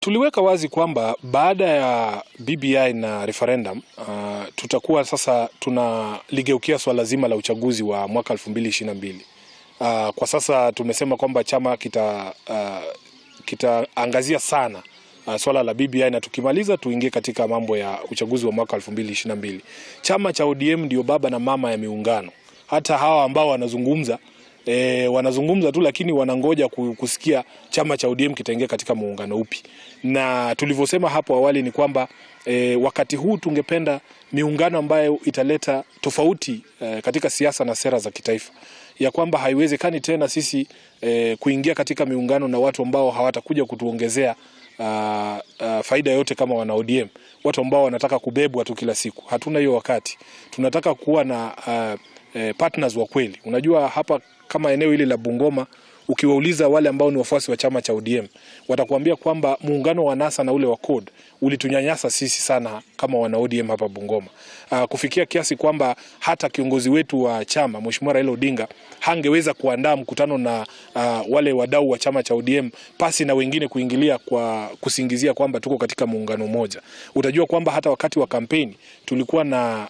Tuliweka wazi kwamba baada ya BBI na referendum tutakuwa sasa tunaligeukia swala zima la uchaguzi wa mwaka 2022. Kwa sasa tumesema kwamba chama kitaangazia sana swala la BBI, na tukimaliza tuingie katika mambo ya uchaguzi wa mwaka 2022. Chama cha ODM ndio baba na mama ya miungano. Hata hawa ambao wanazungumza tu, lakini wanangoja kusikia chama cha ODM kitaingia katika muungano upi. Na tulivyosema hapo awali ni kwamba wakati huu tungependa miungano ambayo italeta tofauti katika siasa na sera za kitaifa, ya kwamba haiwezekani tena sisi kuingia katika miungano na watu ambao hawatakuja kutuongezea faida yote kama wana ODM, watu ambao wanataka kubebwa tu kila siku. Hatuna hiyo wakati. Tunataka kuwa na partners wa kweli. Unajua hapa kama eneo hili la Bungoma, ukiwauliza wale ambao ni wafuasi wa chama cha ODM, watakuambia kwamba muungano wa NASA na ule wa CORD ulitunyanyasa sisi sana kama wana ODM hapa Bungoma. Kufikia kiasi kwamba hata kiongozi wetu wa chama Mheshimiwa Raila Odinga hangeweza kuandaa mkutano na wale wadau wa chama cha ODM pasi na wengine kuingilia kwa kusingizia kwamba tuko katika muungano mmoja. Utajua kwamba hata wakati wa kampeni tulikuwa na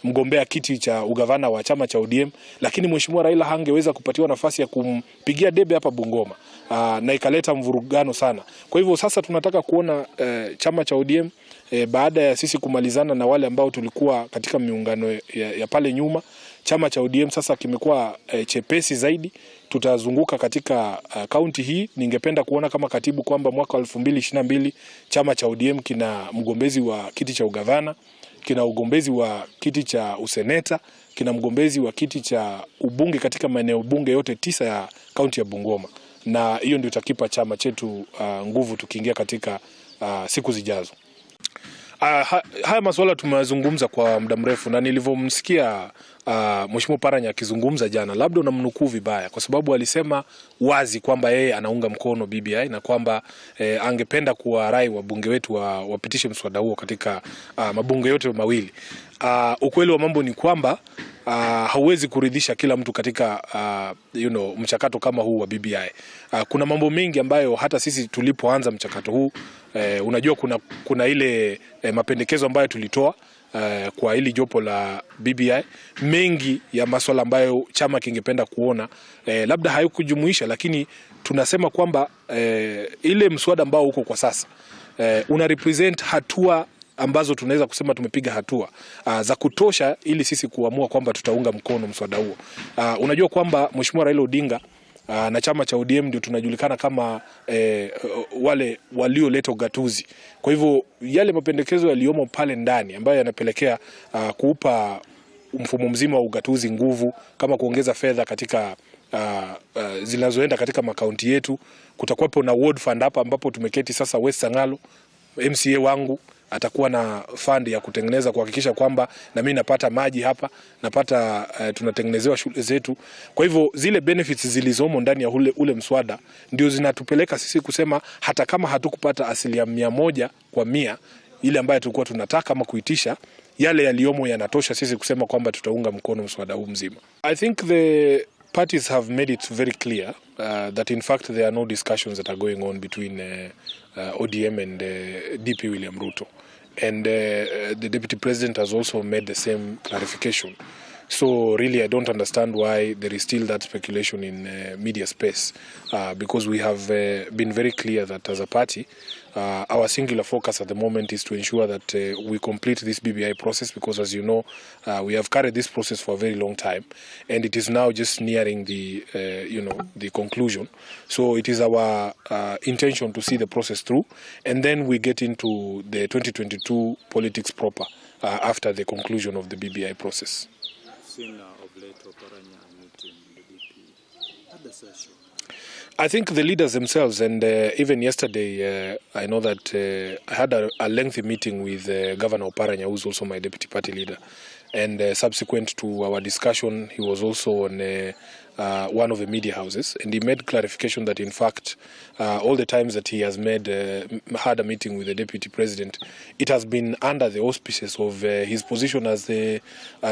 mgombea kiti cha ugavana wa chama cha ODM, lakini Mheshimiwa Raila hangeweza kupatiwa nafasi ya kumpigia debe hapa Bungoma, na ikaleta mvurugano sana. Kwa hivyo sasa tunataka kuona chama cha ODM baada ya sisi kumalizana na wale ambao tulikuwa katika miungano ya pale nyuma, chama cha ODM sasa kimekuwa chepesi zaidi. Tutazunguka katika kaunti hii. Ningependa kuona kama katibu kwamba mwaka 2022 chama cha ODM kina mgombezi wa kiti cha ugavana, kina ugombezi wa kiti cha useneta, kina mgombezi wa kiti cha ubunge katika maeneo bunge yote 9 ya kaunti ya Bungoma, na hiyo ndio itakipa chama chetu nguvu tukiingia katika siku zijazo. Haya masuala tumezungumza kwa muda mrefu, na nilivyomsikia Mheshimiwa Paranya akizungumza jana, labda unamnukuu vibaya, kwa sababu alisema wazi kwamba yeye anaunga mkono BBI na kwamba angependa kuwarai wabunge wetu wapitishe mswada huo katika mabunge yote mawili. Ukweli wa mambo ni kwamba hauwezi kuridhisha kila mtu katika mchakato kama huu wa BBI. Kuna mambo mengi ambayo hata sisi tulipoanza mchakato huu unajua kuna ile mapendekezo ambayo tulitoa kwa hili jopo la BBI, mengi ya masuala ambayo chama kingependa kuona labda hayakujumuisha, lakini tunasema kwamba ile mswada ambao uko kwa sasa una represent hatua ambazo tunaweza kusema tumepiga hatua za kutosha ili sisi kuamua kwamba tutaunga mkono mswada huo. Unajua kwamba Mheshimiwa Raila Odinga na chama cha ODM ndio tunajulikana kama wale walioleta ugatuzi. Kwa hivyo yale mapendekezo yaliomo pale ndani ambayo yanapelekea kuupa mfumo mzima wa ugatuzi nguvu, kama kuongeza fedha katika zinazoenda katika makaunti yetu. Kutakuwepo na ward fund hapa ambapo tumeketi sasa. West Sangalo MCA wangu atakuwa na fund ya kutengeneza, kuhakikisha kwamba na mimi napata maji hapa, napata tunatengenezewa shule zetu. Kwa hivyo zile benefits zilizomo ndani ya ule mswada ndio zinatupeleka sisi kusema hata kama hatukupata 100% ile ambayo tulikuwa tunataka ama kuitisha, yale yaliomo yanatosha sisi kusema kwamba tutaunga mkono mswada huu mzima. I think the parties have made it very clear that in fact there are no discussions that are going on between ODM and DP William Ruto, and the Deputy President has also made the same clarification. So really I don't understand why there is still that speculation in media space, because we have been very clear that as a party our singular focus at the moment is to ensure that we complete this BBI process, because as you know we have carried this process for a very long time and it is now just nearing the the conclusion. So it is our intention to see the process through, and then we get into the 2022 politics proper after the conclusion of the BBI process. I think the leaders themselves, and even yesterday I know that I had a lengthy meeting with Governor Oparanya, who is also my deputy party leader, and subsequent to our discussion he was also on one of the media houses, and he made clarification that in fact all the times that he has had a meeting with the Deputy President, it has been under the auspices of his position as the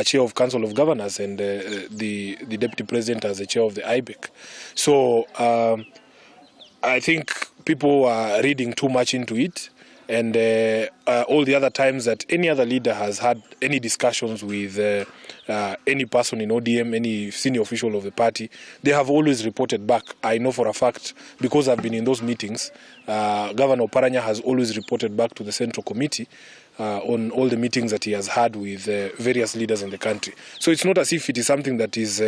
Chair of Council of Governors and the Deputy President as the Chair of the IBEC. So I think people are reading too much into it. And all the other times that any other leader has had any discussions with any person in ODM, any senior official of the party, they have always reported back. I know for a fact, because I've been in those meetings, Governor Oparanya has always reported back to the Central Committee on all the meetings that he has had with various leaders in the country. So it's not as if it is something that is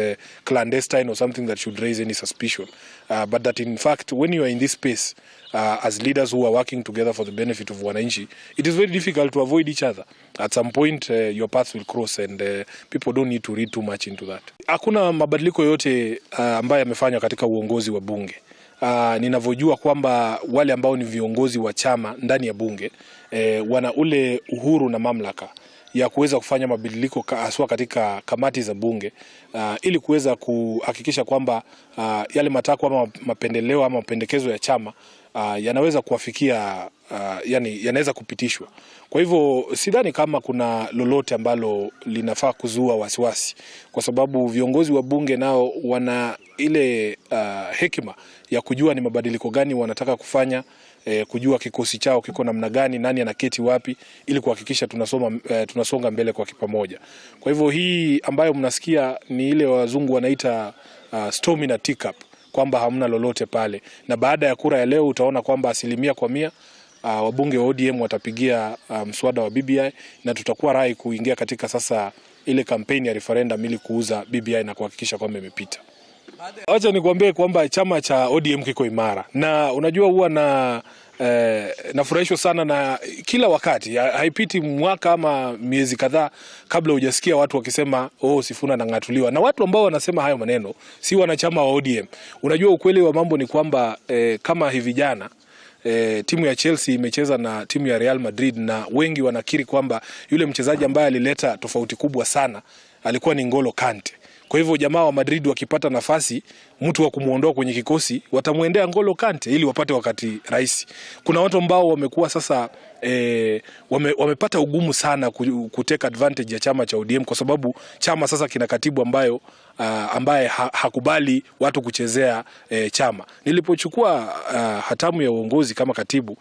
clandestine or something that should raise any suspicion, but that in fact, when you are in this space, as leaders who are working together for the benefit of wananchi, it is very difficult to avoid each other. At some point, your paths will cross, and people don't need to read too much into that. Hakuna mabadiliko yote ambayo yamefanywa katika uongozi wa bunge. Ninavyojua kwamba wale ambao ni viongozi wa chama ndani ya bunge wana ule uhuru na mamlaka ya kuweza kufanya mabadiliko haswa katika kamati za bunge ili kuweza kuhakikisha kwamba yale matakwa ama mapendeleo ama mapendekezo ya chama yanaweza kuwafikia, yani yanaweza kupitishwa. Kwa hivyo sidhani kama kuna lolote ambalo linafaa kuzua wasiwasi, kwa sababu viongozi wa bunge nao wana ile hekima ya kujua ni mabadiliko gani wanataka kufanya, kujua kikosi chao kiko namna gani, nani anaketi wapi, ili kuhakikisha tunasonga mbele kwa kipamoja. Kwa hivyo hii ambayo mnasikia ni ile wazungu wanaita storm in a teacup, kwamba hamna lolote pale, na baada ya kura ya leo utaona kwamba 100% wabunge wa ODM watapigia mswada wa BBI, na tutakuwa rai kuingia katika sasa ile kampeni ya referendum ili kuuza BBI na kuhakikisha kwamba imepita. Acha nikwambie kwamba chama cha ODM kiko imara, na unajua huwa nafurahishwa sana na kila wakati, haipiti mwaka ama miezi kadhaa kabla hujasikia watu wakisema Sifuna anang'atuliwa. Na watu ambao wanasema hayo maneno si wanachama wa ODM. Unajua ukweli wa mambo ni kwamba kama hivi jana timu ya Chelsea imecheza na timu ya Real Madrid, na wengi wanakiri kwamba yule mchezaji ambaye alileta tofauti kubwa sana alikuwa ni N'Golo Kante. Kwa hivyo jamaa wa Madrid wakipata nafasi mtu wa kumuondoa kwenye kikosi, watamuendea N'Golo Kante ili wapate wakati rahisi. Kuna watu ambao wamekuwa sasa wamepata ugumu sana kuteka advantage ya chama cha ODM, kwa sababu chama sasa kina katibu ambaye hakubali watu kuchezea chama. Nilipochukua hatamu ya uongozi kama katibu,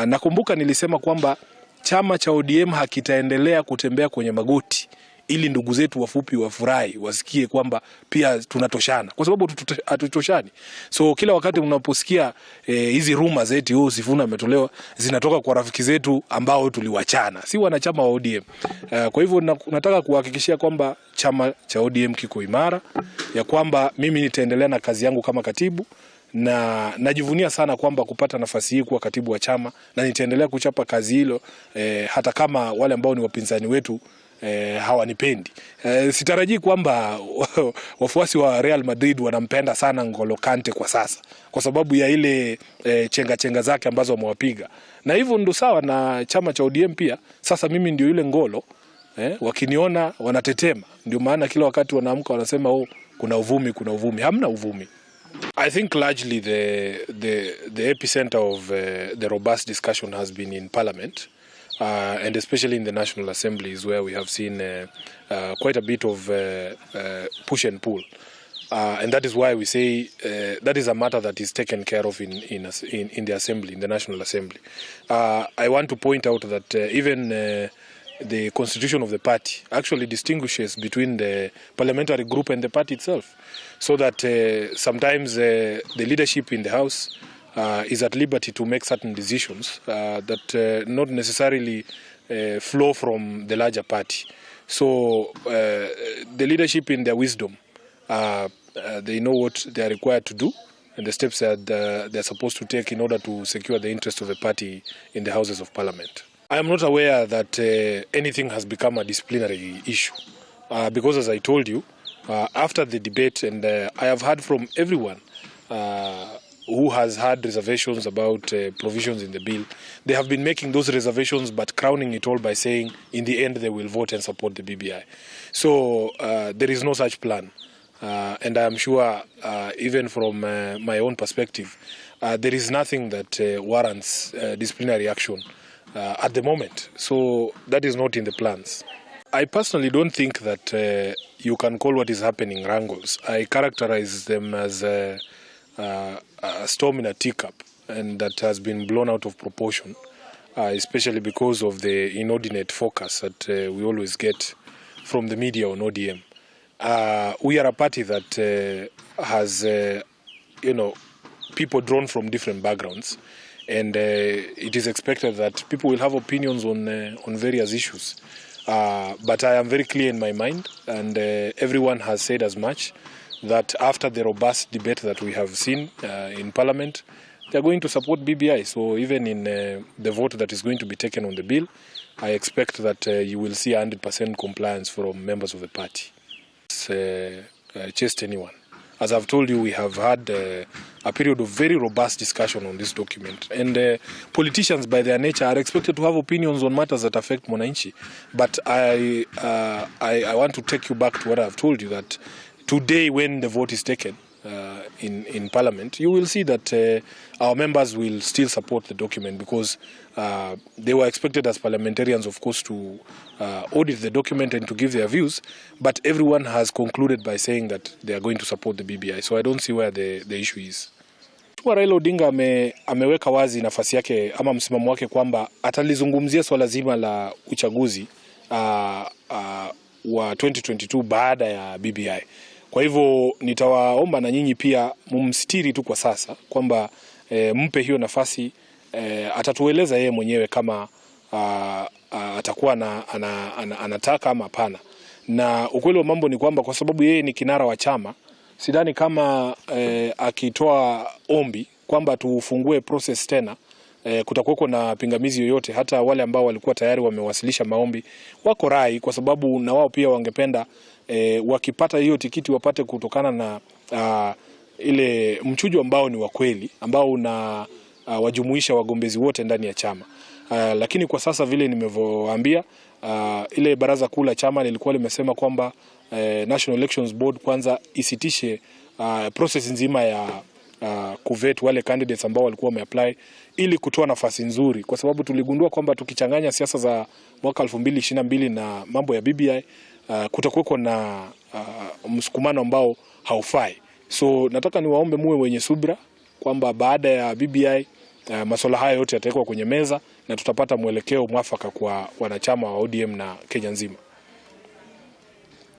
nakumbuka nilisema kwamba chama cha ODM hakitaendelea kutembea kwenye magoti ili ndugu zetu wafupi wafurahi, wasikie kwamba pia tunatoshana, kwa sababu hatutoshani. So kila wakati mnaposikia hizi rumors eti Sifuna ametolewa, zinatoka kwa rafiki zetu ambao tuliwachana, si wanachama wa ODM. Kwa hivyo nataka kuhakikishia kwamba chama cha ODM kiko imara, ya kwamba mimi nitaendelea na kazi yangu kama katibu, na najivunia sana kwamba kupata nafasi hii kuwa katibu wa chama, na nitaendelea kuchapa kazi hilo hata kama wale ambao ni wapinzani wetu hawanipendi. Sitarajii kwamba wafuasi wa Real Madrid wanampenda sana N'Golo Kante kwa sasa, kwa sababu ya ile chenga zake ambazo wamewapiga, na hivyo ndo sawa na chama cha ODM pia. Sasa mimi ndio yule Ngolo, wakiniona wanatetema. Ndio maana kila wakati wanaamka wanasema kuna uvumi. Hamna uvumi. I think largely the epicenter of the robust discussion has been in Parliament. And especially in the National Assembly is where we have seen quite a bit of push and pull. And that is why we say that is a matter that is taken care of in the Assembly, in the National Assembly. I want to point out that even the constitution of the party actually distinguishes between the parliamentary group and the party itself, so that sometimes the leadership in the House is at liberty to make certain decisions that not necessarily flow from the larger party. So the leadership, in their wisdom, they know what they are required to do and the steps that they are supposed to take in order to secure the interest of the party in the Houses of Parliament. I am not aware that anything has become a disciplinary issue, because as I told you, after the debate, and I have heard from everyone who has had reservations about provisions in the bill, they have been making those reservations but crowning it all by saying in the end they will vote and support the BBI. So there is no such plan, and I am sure even from my own perspective, there is nothing that warrants disciplinary action at the moment. So that is not in the plans. I personally don't think that you can call what is happening wrangles. I characterize them as a storm in a teacup. and that has been blown out of proportion, especially because of the inordinate focus that we always get from the media on ODM. We are a party that has, people drawn from different backgrounds, and it is expected that people will have opinions on various issues. But I am very clear in my mind, and everyone has said as much, that after the robust debate that we have seen in Parliament, they are going to support BBI. So even in the vote that is going to be taken on the bill, I expect that you will see 100% compliance from members of the party. Chased anyone. As I've told you, we have had a period of very robust discussion on this document. And politicians, by their nature, are expected to have opinions on matters that affect Mwananchi. But I want to take you back to what I've told you, that today, when the vote is taken in Parliament, you will see that our members will still support the document, because they were expected as parliamentarians, of course, to audit the document and to give their views. But everyone has concluded by saying that they are going to support the BBI. So I don't see where the issue is. Raila Odinga ameweka wazi nafasi yake ama msimamo wake kwamba atalizungumzia swala zima la uchaguzi wa 2022 baada ya BBI. Kwa hivyo nitawaomba na nyinyi pia mumstiri tu kwa sasa kwamba mpe hiyo nafasi. Atatueleza yeye mwenyewe kama atakuwa anataka ama hapana. Na ukweli wa mambo ni kwamba kwa sababu yeye ni kinara wa chama, sidhani kama akitoa ombi kwamba tufungue process tena kutakuwa na pingamizi yoyote. Hata wale ambao walikuwa tayari wamewasilisha maombi wako rai, kwa sababu na wao pia wangependa wakipata hiyo tikiti wapate kutokana na ile mchujo ambao ni wa kweli, ambao una wajumuisha wagombezi wote ndani ya chama. Lakini kwa sasa vile nimevyoambia, ile baraza kuu la chama lilikuwa limesema kwamba National Elections Board kwanza isitishe process nzima ya kuvet wale candidates ambao walikuwa wameapply, ili kutoa nafasi nzuri, kwa sababu tuligundua kwamba tukichanganya siasa za mwaka 2022 na mambo ya BBI, kutakuwa na msukumano ambao haufai. So nataka niwaombe muwe wenye subira kwamba baada ya BBI masuala haya yote yatakuwa kwenye meza na tutapata mwelekeo mwafaka kwa wanachama wa ODM na Kenya nzima.